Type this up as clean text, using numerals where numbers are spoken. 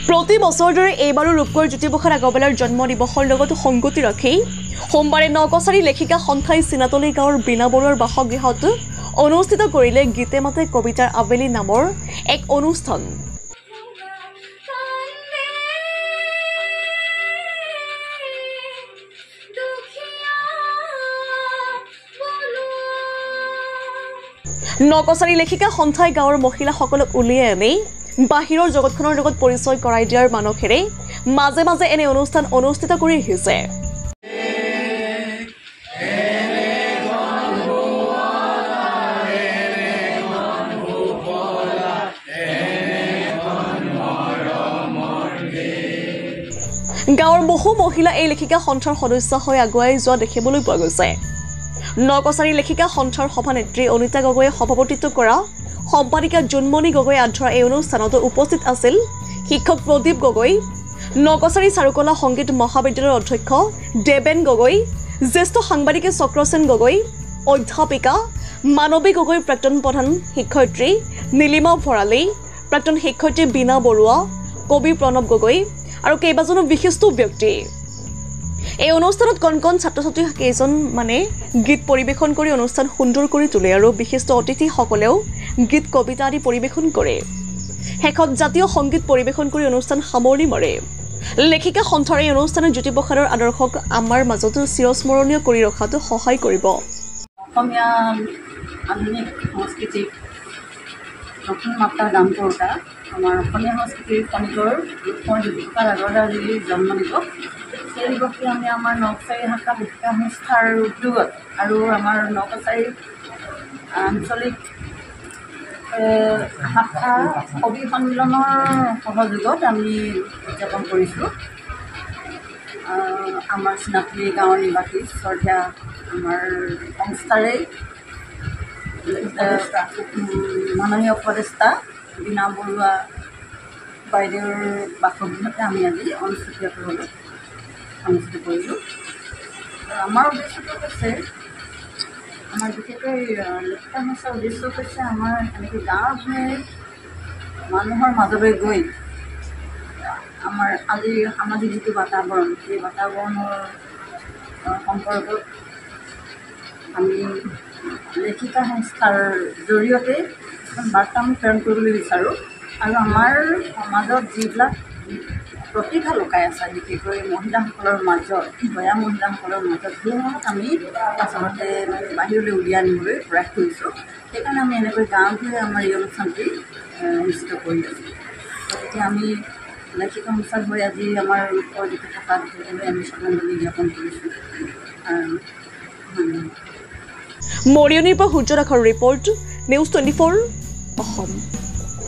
প্ৰতি বছৰৰ দৰে এইবাৰো ৰূপকোঁৱৰ জ্যোতিপ্ৰসাদ আগৰৱালাৰ জন্ম দিৱসৰ লগত সংগতি ৰাখি সোমবাৰে নকছাৰী লেখিকা সন্থাই চিনাতলী গাঁৱৰ বীণা বৰুৱাৰ বাসগৃহত অনুষ্ঠিত কৰিলে গীতে মাতে কবিতাৰ আবেলি নামৰ এক অনুষ্ঠান। নকছাৰী লেখিকা সন্থাই গাঁৱৰ মহিলাসকলক উলিয়াই আনি বাহিৰৰ জগতখনৰ লগত পৰিচয় কৰাই দিয়াৰ মানসেৰে মাজে মাজে এনে অনুষ্ঠান অনুষ্ঠিত কৰি আহিছে। গাঁৱৰ বহু মহিলা এই লেখিকা সন্থাৰ সদস্য হৈ আগুৱাই যোৱা দেখিবলৈ পোৱা গৈছে। নকছাৰী লেখিকা সন্থাৰ সভানেত্ৰী অনিতা গগৈয়ে সভাপতিত্ব কৰা সম্পাদিকা জোনমণি গগৈ আধৰা এই অনুষ্ঠানত উপস্থিত আছিল শিক্ষক প্ৰদীপ গগৈ, নকছাৰী চাৰুকলা সংগীত মহাবিদ্যালয়ৰ অধ্যক্ষ দেবেন গগৈ, জ্যেষ্ঠ সাংবাদিকে চক্ৰসেন গগৈ, অধ্যাপিকা মানৱী গগৈ, প্ৰাক্তন প্ৰধান শিক্ষয়িত্ৰী নীলিমা ভৰালী, প্ৰাক্তন শিক্ষয়িত্ৰী বীণা বৰুৱা, কবি প্ৰণৱ গগৈ আৰু কেইবাজনো বিশিষ্ট ব্যক্তি। এই অনুষ্ঠানত কণ কণ ছাত্ৰ ছাত্ৰী কেইজন গীত পৰিৱেশন কৰি অনুষ্ঠান সুন্দৰ কৰি তোলে আৰু বিশিষ্ট অতিথিসকলেও গীত কবিতা আদি পৰিৱেশন কৰে। শেষত জাতীয় সংগীত পৰিৱেশন কৰি অনুষ্ঠান সামৰণি মাৰে। লেখিকা সন্থাৰ এই অনুষ্ঠানে জ্যোতিপ্ৰসাদৰ আদৰ্শক আমাৰ মাজত চিৰস্মৰণীয় কৰি ৰখাটো সহায় কৰিব। অসমীয়া আধুনিক সংস্কৃতিক নতুন মাত্ৰা দান কৰোঁতা আমাৰ অসমীয়া সংস্কৃতিৰ খনিকৰ ৰূপকোঁৱৰ জ্যোতিপ্ৰসাদ আগৰৱালাৰ জন্ম দিৱস। সেই দিৱসে আমি আমাৰ নকছাৰী শাখা লেখিকা সংস্থাৰ উদ্যোগত আৰু আমাৰ নকছাৰী আঞ্চলিক শাখা কবি সন্মিলনৰ সহযোগত আমি উদযাপন কৰিছোঁ। আমাৰ চিনাতলী গাঁৱৰ নিবাসী শ্ৰদ্ধা আমাৰ সংস্থাৰে মাননীয় উপদেষ্টা বীণা বৰুৱা বাইদেউৰ বাসগৃহতে আমি আজি অনুষ্ঠিত কৰিলোঁ। আমাৰ উদ্দেশ্যটো হৈছে আমাৰ বিশেষকৈ লেখিকা সংস্থাৰ উদ্দেশ্য হৈছে আমাৰ এনেকৈ গাঁৱে মানুহৰ মাজলৈ গৈ আমাৰ আজিৰ সামাজিক যিটো বাতাবৰণ সেই বাতাবৰণৰ সম্পৰ্কত আমি লেখিকা সংস্থাৰ জৰিয়তে বাৰ্তা আমি প্ৰেৰণ কৰিবলৈ বিচাৰোঁ। আৰু আমাৰ সমাজত যিবিলাক প্ৰতিভা লুকাই আছে বিশেষকৈ মহিলাসকলৰ মাজত, গঞা মহিলাসকলৰ মাজত, সেইসমূহক আমি আচলতে বাহিৰলৈ উলিয়াই আনিবলৈ প্ৰয়াস কৰিছোঁ। সেইকাৰণে আমি এনেকৈ গাঁৱে আমাৰ এই অনুষ্ঠানটি অনুষ্ঠিত কৰি আছোঁ। গতিকে আমি লেখিকা সংস্থাত হৈ আজি আমাৰ ৰূপকোঁৱৰ জ্যোতিপ্ৰসাদ আগৰৱালালৈ আমি শ্ৰদ্ধাঞ্জলি জ্ঞাপন কৰিছোঁ। মৰিয়নিৰ পৰা সূৰ্য দাসৰ ৰিপৰ্ট, নিউজ 24 অসম।